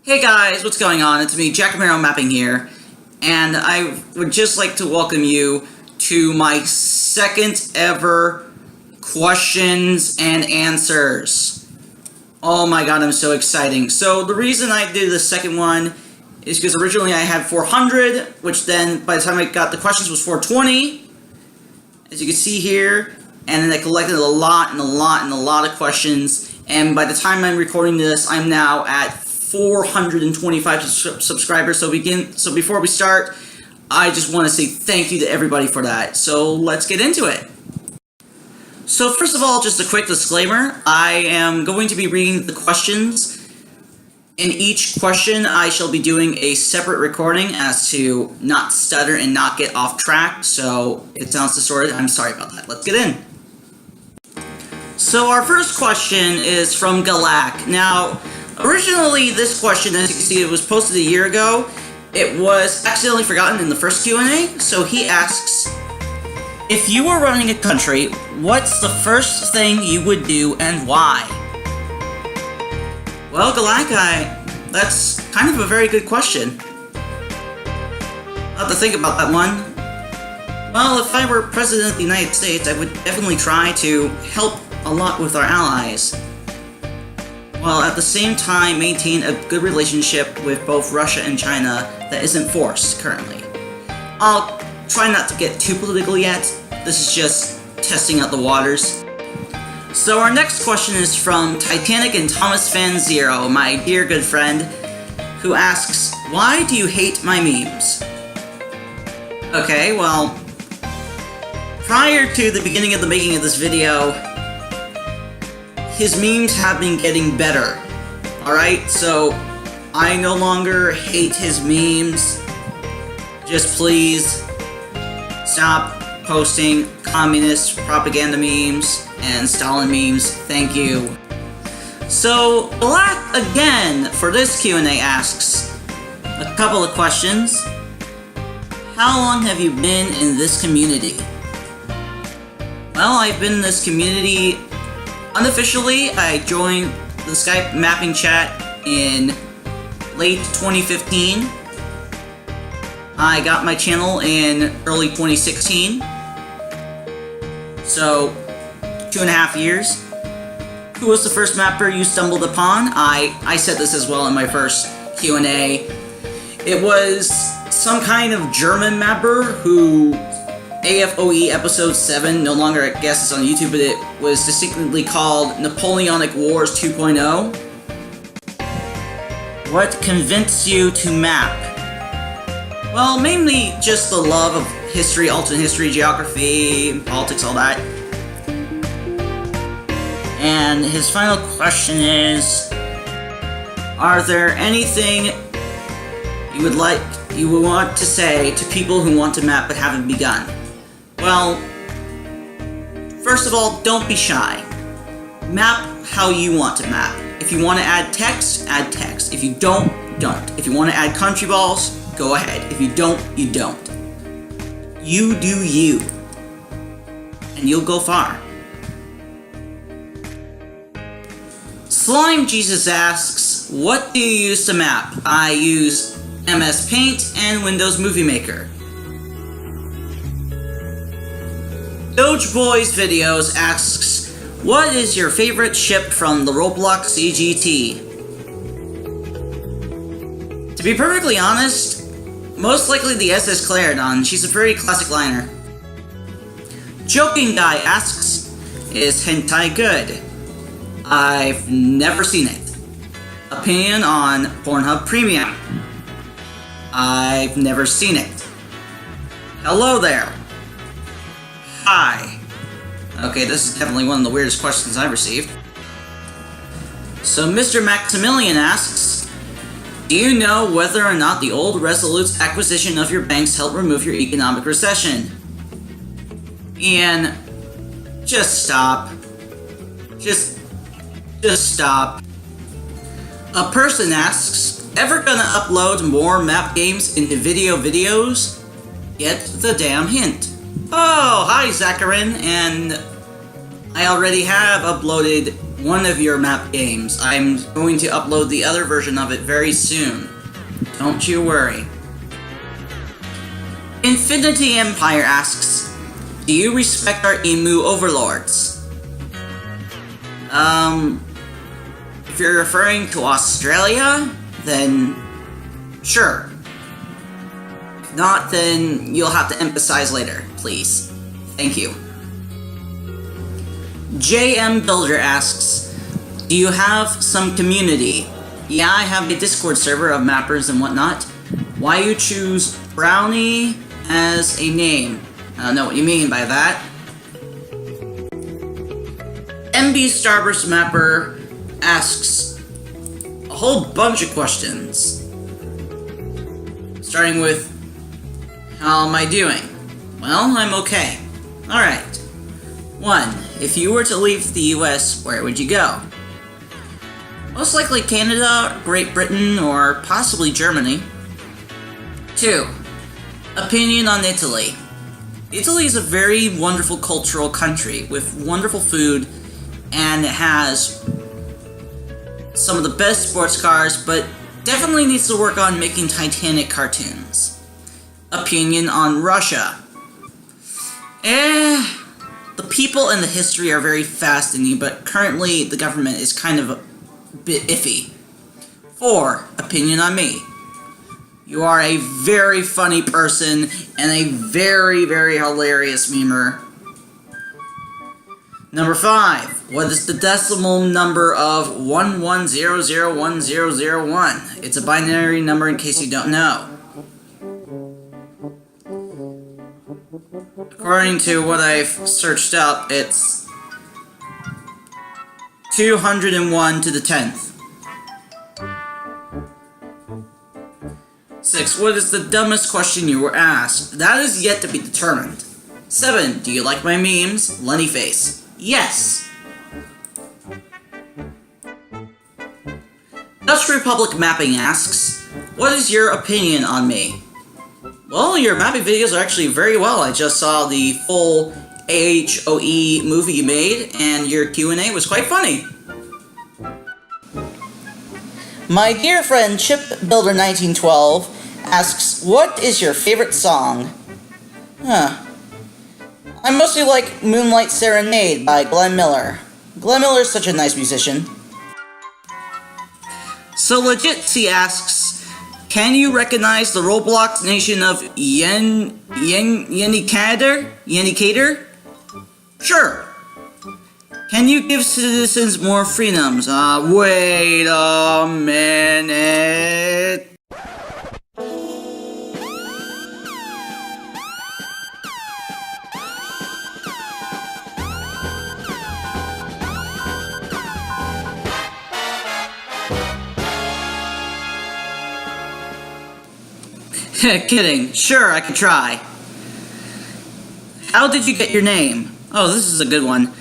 Hey guys, what's going on? It's me, Marrow Mapping here, and I would just like to welcome you to my second ever questions and answers. Oh my god, I'm so exciting. So the reason I did the second one is because originally I had 400, which then by the time I got the questions was 420, as you can see here, and then I collected a lot of questions, and by the time I'm recording this, I'm now at 425 subscribers. So before we start, I just want to say thank you to everybody for that. So let's get into it. So first of all, just a quick disclaimer. I am going to be reading the questions. In each question, I shall be doing a separate recording as to not stutter and not get off track. So if it sounds distorted, I'm sorry about that. Let's get in. So our first question is from Galak. Now, originally, this question, as you can see, it was posted a year ago. It was accidentally forgotten in the first Q&A, so he asks, if you were running a country, what's the first thing you would do and why? Well, Galak, that's kind of a very good question. I'll have to think about that one. Well, if I were President of the United States, I would definitely try to help a lot with our allies, while at the same time maintain a good relationship with both Russia and China that isn't forced currently. I'll try not to get too political yet. This is just testing out the waters. So our next question is from Titanic and Thomas Fan Zero, my dear good friend, who asks, why do you hate my memes? Okay, well, prior to the beginning of the making of this video, his memes have been getting better, alright? So, I no longer hate his memes. Just please stop posting communist propaganda memes and Stalin memes. Thank you. So, Black again for this Q&A asks a couple of questions. How long have you been in this community? Well, I've been in this community unofficially. I joined the Skype mapping chat in late 2015. I got my channel in early 2016. So, 2.5 years. Who was the first mapper you stumbled upon? I said this as well in my first Q&A. It was some kind of German mapper who AFOE episode 7, no longer I guess it's on YouTube, but it was distinctly called Napoleonic Wars 2.0. What convinced you to map? Well, mainly just the love of history, alternate history, geography, politics, all that. And his final question is, are there anything you would want to say to people who want to map but haven't begun? Well, first of all, don't be shy. Map how you want to map. If you want to add text, add text. If you don't, don't. If you want to add country balls, go ahead. If you don't, you don't. You do you. And you'll go far. Slime Jesus asks, what do you use to map? I use MS Paint and Windows Movie Maker. Doge Boys Videos asks, what is your favorite ship from the ROBLOX CGT? To be perfectly honest, most likely the SS Clarendon. She's a very classic liner. Joking Guy asks, is hentai good? I've never seen it. Opinion on Pornhub Premium? I've never seen it. Hello there. Hi. Okay, this is definitely one of the weirdest questions I've received. So Mr. Maximilian asks, do you know whether or not the old Resolute's acquisition of your banks helped remove your economic recession? Ian, just stop. Just stop. A person asks, ever gonna upload more map games into videos? Get the damn hint. Oh, hi Zacharin, and I already have uploaded one of your map games. I'm going to upload the other version of it very soon. Don't you worry. Infinity Empire asks, do you respect our emu overlords? If you're referring to Australia, then sure. If not, then you'll have to emphasize later, please. Thank you. JM Builder asks, do you have some community? Yeah, I have a Discord server of mappers and whatnot. Why you choose Brownie as a name? I don't know what you mean by that. MB Starburst Mapper asks a whole bunch of questions. Starting with, how am I doing? Well, I'm okay. Alright. 1. If you were to leave the US, where would you go? Most likely Canada, Great Britain, or possibly Germany. 2. Opinion on Italy. Italy is a very wonderful cultural country with wonderful food, and it has some of the best sports cars, but definitely needs to work on making Titanic cartoons. Opinion on Russia. The people and the history are very fascinating, but currently the government is kind of a bit iffy. 4. Opinion on me. You are a very funny person and a very, very hilarious memer. Number 5. What is the decimal number of 11001001? It's a binary number in case you don't know. According to what I've searched up, it's 201 to the 10th. 6. What is the dumbest question you were asked? That is yet to be determined. 7. Do you like my memes? Lenny face. Yes. Dutch Republic Mapping asks, what is your opinion on me? Well, your mapping videos are actually very well. I just saw the full AHOE movie you made, and your Q&A was quite funny. My dear friend ChipBuilder1912 asks, what is your favorite song? I mostly like Moonlight Serenade by Glenn Miller. Glenn Miller is such a nice musician. So Legitzy asks, can you recognize the Roblox nation of Yenikater? Sure. Can you give citizens more freedoms? Wait a minute. Kidding. Sure, I can try. How did you get your name? Oh, this is a good one.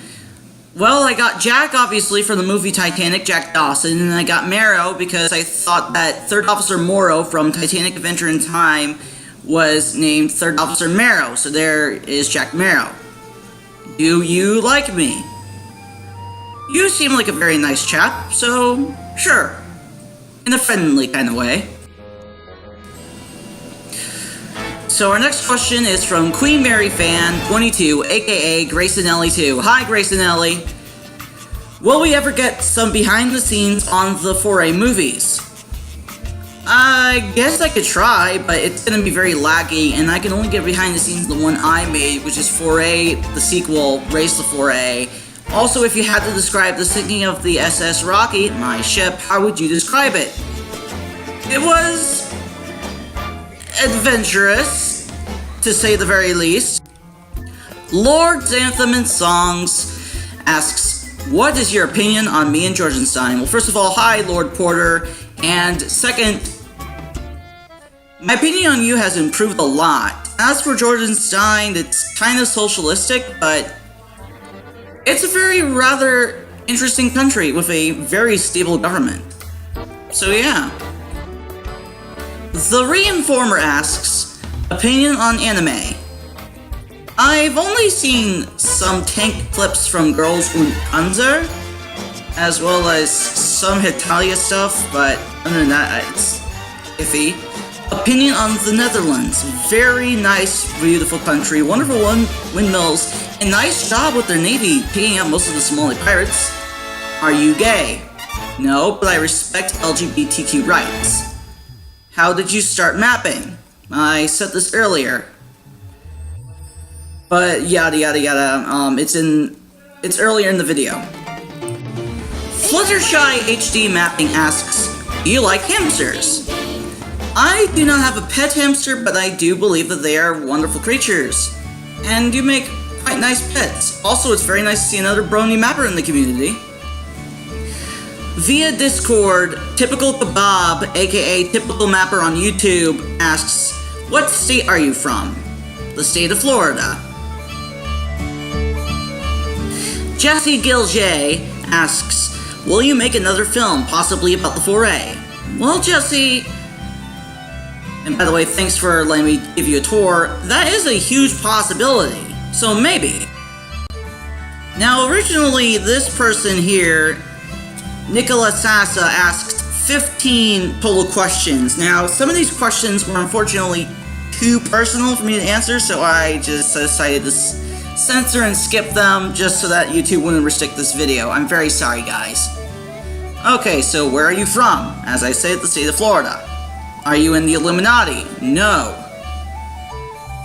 Well, I got Jack, obviously, from the movie Titanic, Jack Dawson, and I got Marrow because I thought that Third Officer Morrow from Titanic Adventure in Time was named Third Officer Marrow, so there is Jack Marrow. Do you like me? You seem like a very nice chap, so sure. In a friendly kind of way. So our next question is from Queen Mary Fan 22, aka Graysonelli2. Hi Graysonelli. Will we ever get some behind the scenes on the 4A movies? I guess I could try, but it's gonna be very laggy, and I can only get behind the scenes the one I made, which is 4A, the sequel, Race to 4A. Also, if you had to describe the sinking of the SS Rocky, my ship, how would you describe it? It was adventurous, to say the very least. Lord's Anthem and Songs asks, what is your opinion on me and Georgenstein? Well, first of all, hi, Lord Porter. And second, my opinion on you has improved a lot. As for Georgenstein, it's kind of socialistic, but it's a very rather interesting country with a very stable government. So yeah. The Reinformer asks, opinion on anime. I've only seen some tank clips from Girls und Panzer. as well as some Hitalia stuff, but other than that, it's iffy. Opinion on the Netherlands. Very nice, beautiful country, wonderful windmills, and nice job with their navy, picking out most of the Somali pirates. Are you gay? No, but I respect LGBTQ rights. How did you start mapping? I said this earlier. But yada yada yada, it's earlier in the video. Fluttershy HD Mapping asks, do you like hamsters? I do not have a pet hamster, but I do believe that they are wonderful creatures, and do make quite nice pets. Also, it's very nice to see another brony mapper in the community. Via Discord, Typical Kebab, aka Typical Mapper on YouTube, asks, what state are you from? The state of Florida. Jesse Gilge asks, will you make another film, possibly about the foray? Well, Jesse, and by the way, thanks for letting me give you a tour, that is a huge possibility, so maybe. Now, originally, this person here, Nicola Sassa, asked 15 total questions. Now, some of these questions were unfortunately too personal for me to answer, so I just decided to censor and skip them just so that YouTube wouldn't restrict this video. I'm very sorry, guys. Okay, so where are you from? As I said, the state of Florida. Are you in the Illuminati? No.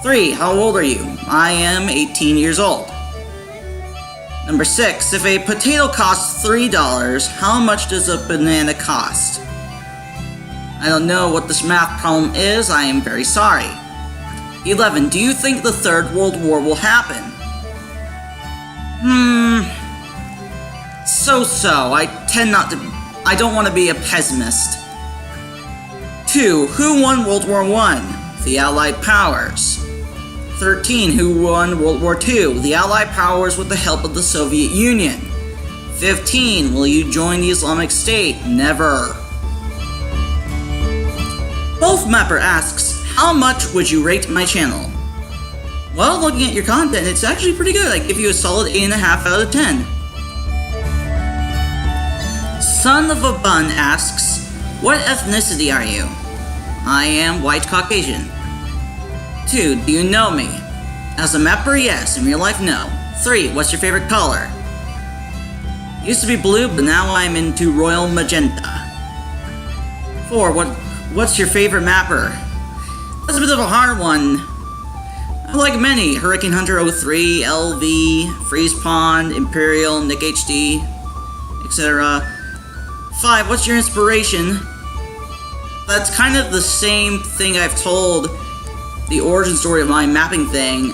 3. How old are you? I am 18 years old. Number 6. If a potato costs $3, how much does a banana cost? I don't know what this math problem is. I am very sorry. 11. Do you think the Third World War will happen? So-so. I don't want to be a pessimist. 2. Who won World War I? The Allied Powers. 13. Who won World War II? The Allied Powers with the help of the Soviet Union. 15. Will you join the Islamic State? Never. Both Mapper asks, how much would you rate my channel? Well, looking at your content, it's actually pretty good. I give you a solid 8.5 out of 10. Son of a Bun asks, what ethnicity are you? I am white Caucasian. 2. Do you know me? As a mapper, yes. In real life, no. 3. What's your favorite color? Used to be blue, but now I'm into royal magenta. 4. What's your favorite mapper? That's a bit of a hard one. I like many. Hurricane Hunter 03, LV, Freeze Pond, Imperial, Nick HD, etc. 5. What's your inspiration? That's kind of the same thing I've told the origin story of my mapping thing.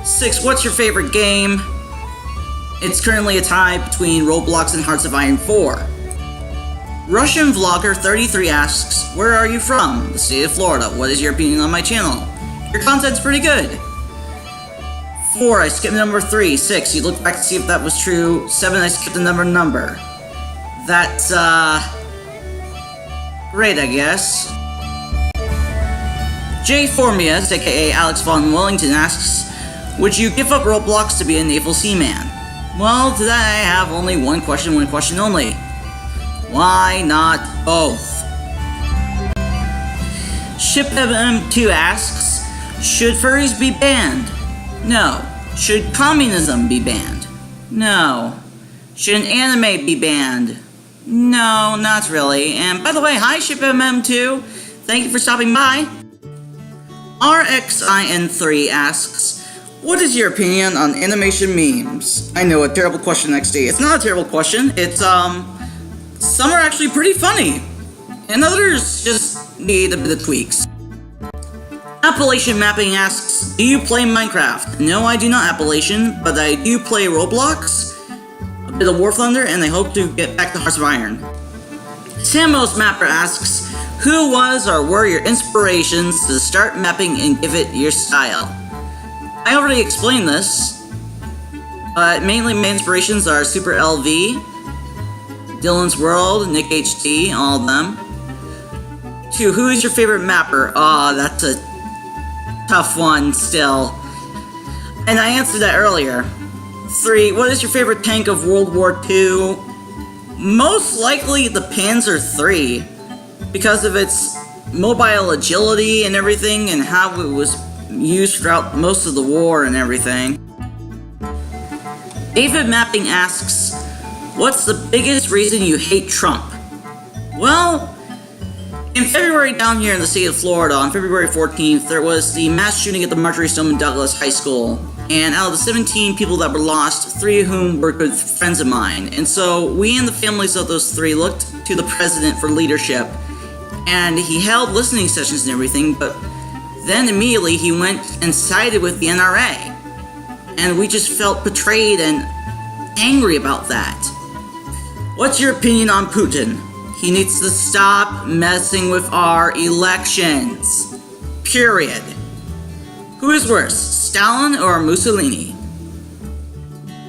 6. What's your favorite game? It's currently a tie between Roblox and Hearts of Iron 4. Russian Vlogger 33 asks, where are you from? The state of Florida. What is your opinion on my channel? Your content's pretty good. 4. I skipped number 3. 6. You look back to see if that was true. 7. I skipped the number. That's, great, I guess. J. Formias, aka Alex Von Wellington, asks, would you give up Roblox to be a naval seaman? Well, today I have only one question only. Why not both? ShipMM2 asks, should furries be banned? No. Should communism be banned? No. Should an anime be banned? No, not really. And by the way, hi ShipMM2. Thank you for stopping by. RXIN3 asks, what is your opinion on animation memes? I know, a terrible question, XD. It's not a terrible question. It's, some are actually pretty funny. And others just need a bit of tweaks. Appalachian Mapping asks, do you play Minecraft? No, I do not, Appalachian, but I do play Roblox, a bit of War Thunder, and I hope to get back to Hearts of Iron. Samos Mapper asks, who was or were your inspirations to start mapping and give it your style? I already explained this, but mainly my inspirations are Super LV, Dylan's World, Nick HD, all of them. 2. Who is your favorite mapper? Aw, that's a tough one still. And I answered that earlier. 3. What is your favorite tank of World War II? Most likely the Panzer III, because of its mobile agility and everything, and how it was used throughout most of the war and everything. David Mapping asks, what's the biggest reason you hate Trump? Well, in February down here in the state of Florida, on February 14th, there was the mass shooting at the Marjorie Stoneman Douglas High School. And out of the 17 people that were lost, 3 of whom were good friends of mine. And so we and the families of those 3 looked to the president for leadership. And he held listening sessions and everything, but then immediately he went and sided with the NRA. And we just felt betrayed and angry about that. What's your opinion on Putin? He needs to stop messing with our elections. Period. Who is worse, Stalin or Mussolini?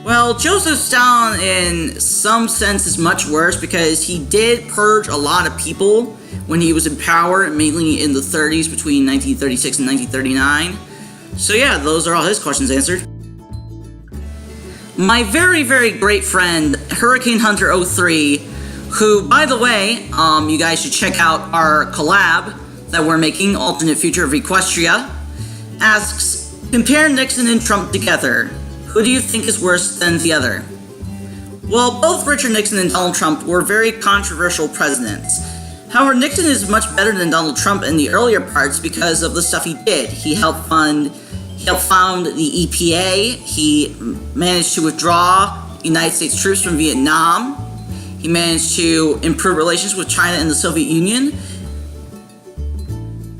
Well, Joseph Stalin in some sense is much worse because he did purge a lot of people when he was in power, mainly in the 30s between 1936 and 1939. So yeah, those are all his questions answered. My very, very great friend, Hurricane Hunter 03, who, by the way, you guys should check out our collab that we're making, Alternate Future of Equestria, asks, compare Nixon and Trump together. Who do you think is worse than the other? Well, both Richard Nixon and Donald Trump were very controversial presidents. However, Nixon is much better than Donald Trump in the earlier parts because of the stuff he did. He helped found the EPA, he managed to withdraw United States troops from Vietnam, he managed to improve relations with China and the Soviet Union.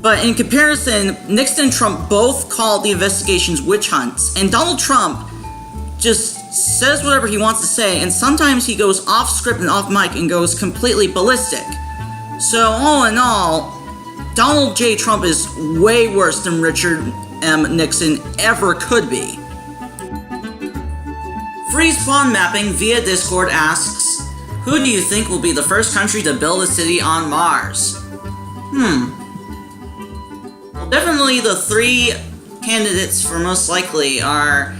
But in comparison, Nixon and Trump both called the investigations witch hunts, and Donald Trump just says whatever he wants to say, and sometimes he goes off script and off mic and goes completely ballistic. So all in all, Donald J. Trump is way worse than Richard M. Nixon ever could be. Free Spawn Mapping via Discord asks, who do you think will be the first country to build a city on Mars? Well, definitely the 3 candidates for most likely are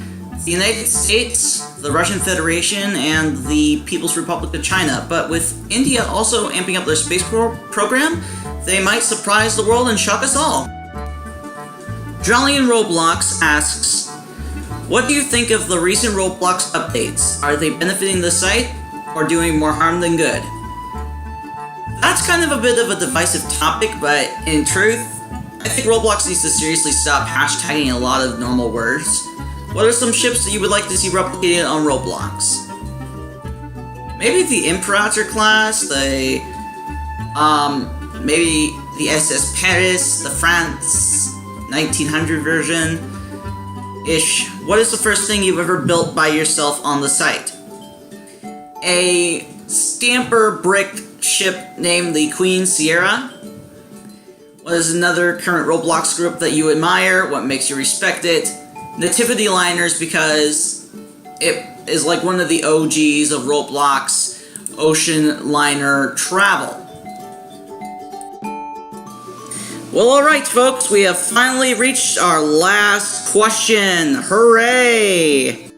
the United States, the Russian Federation, and the People's Republic of China. But with India also amping up their space program, they might surprise the world and shock us all. Jollian ROBLOX asks, what do you think of the recent ROBLOX updates? Are they benefiting the site or doing more harm than good? That's kind of a bit of a divisive topic, but in truth, I think Roblox needs to seriously stop hashtagging a lot of normal words. What are some ships that you would like to see replicated on Roblox? Maybe the Imperator class, maybe the SS Paris, the France 1900 version-ish. What is the first thing you've ever built by yourself on the site? A stamper brick ship named the Queen Sierra. What is another current Roblox group that you admire? What makes you respect it? Nativity Liners, because it is like one of the OGs of Roblox ocean liner travel. Well, alright folks, we have finally reached our last question. Hooray!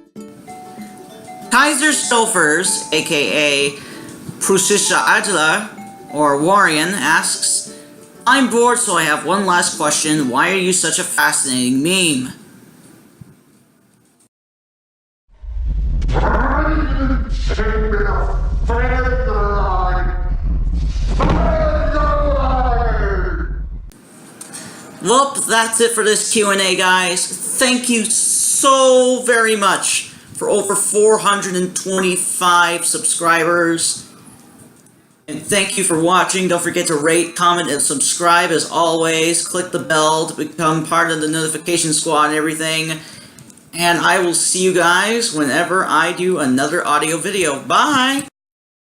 Kaiser Stofers, aka Prusisha Adla, or Warrian, asks, I'm bored, so I have one last question. Why are you such a fascinating meme? Well, that's it for this Q&A, guys. Thank you so very much for over 425 subscribers. And thank you for watching. Don't forget to rate, comment, and subscribe as always. Click the bell to become part of the notification squad and everything. And I will see you guys whenever I do another audio video. Bye!